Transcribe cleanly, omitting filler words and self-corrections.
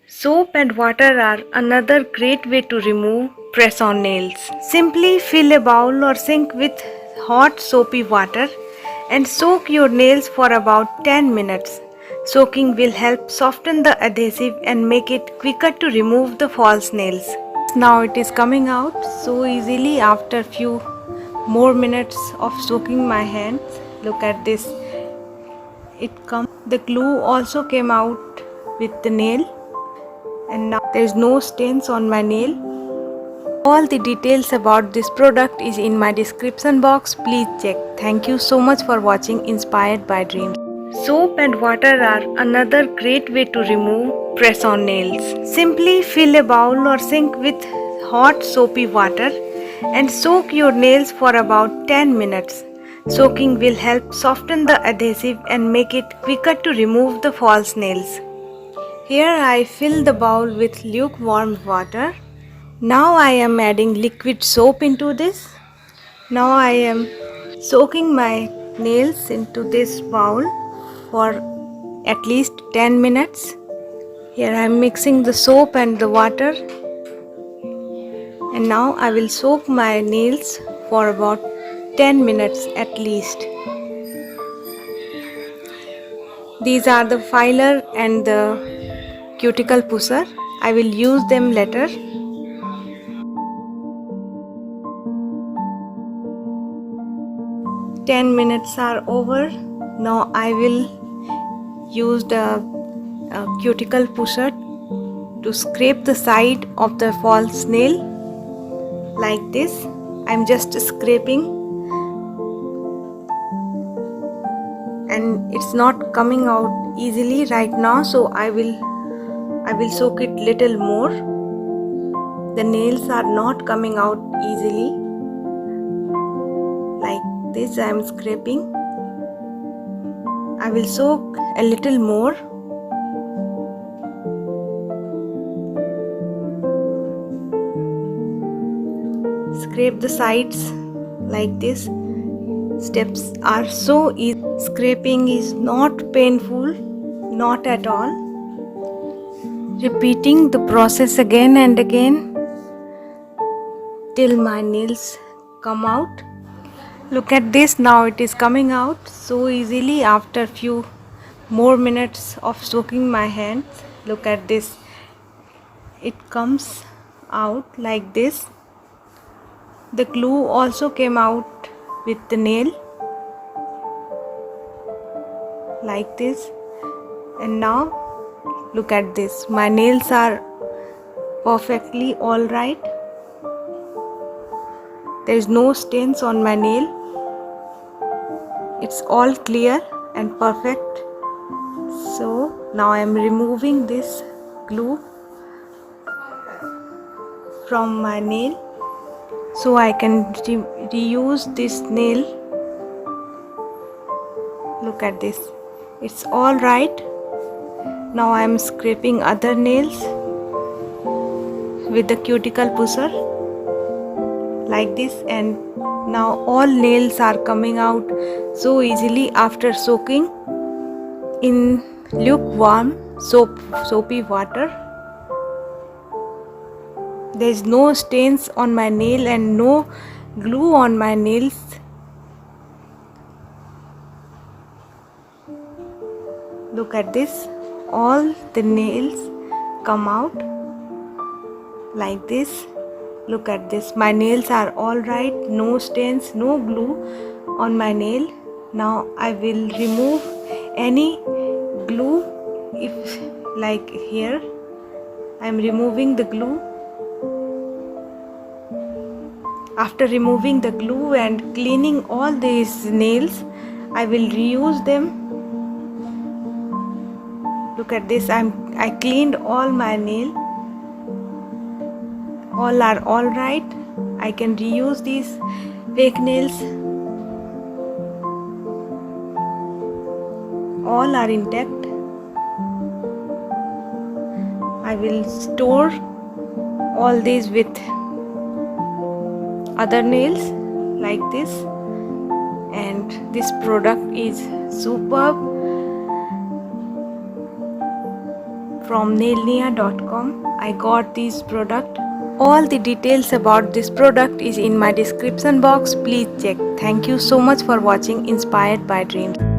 Soap and water are another great way to remove press-on nails. Simply fill a bowl or sink with hot soapy water and soak your nails for about 10 minutes. Soaking will help soften the adhesive and make it quicker to remove the false nails. Now it is coming out so easily after few more minutes of soaking my hands. Look at this. The glue also came out with the nail, and now there is no stains on my nail. All the details about this product is in my description box. Please check. Thank you so much for watching Inspired by Dreams. Soap and water are another great way to remove press-on nails. Simply fill a bowl or sink with hot soapy water and soak your nails for about 10 minutes. Soaking will help soften the adhesive and make it quicker to remove the false nails. Here I fill the bowl with lukewarm water. Now I am adding liquid soap into this. Now I am soaking my nails into this bowl for at least 10 minutes. Here I am mixing the soap and the water, and now I will soak my nails for about 10 minutes at least. These are the filer and the cuticle pusher. I will use them later. Ten minutes are over. Now I will use the cuticle pusher to scrape the side of the false nail like this. I'm just scraping and it's not coming out easily right now, so I will soak it little more. The nails are not coming out easily. Like this I am scraping. I will soak a little more. Scrape the sides like this. Steps are so easy. Scraping is not painful, not at all. Repeating the process again and again till my nails come out. Look at this, now it is coming out so easily after few more minutes of soaking my hands. Look at this, it comes out like this. The glue also came out with the nail like this, and now look at this, my nails are perfectly alright. There is no stains on my nail. It's all clear and perfect. So now I am removing this glue from my nail so I can reuse this nail. Look at this, it's all right. Now I am scraping other nails with the cuticle pusher like this, and now all nails are coming out so easily after soaking in lukewarm soapy water. There is no stains on my nail and no glue on my nails. Look at this, all the nails come out like this. Look at this, my nails are all right, no stains, no glue on my nail. Now I will remove any glue, if like here I am removing the glue. After removing the glue and cleaning all these nails, I will reuse them. Look at this, I cleaned all my nail. All are all right. I can reuse these fake nails. All are intact. I will store all these with other nails like this, and this product is superb from nailnia.com. I got this product. All the details about this product is in my description box. Please check. Thank you so much for watching Inspired by Dreams.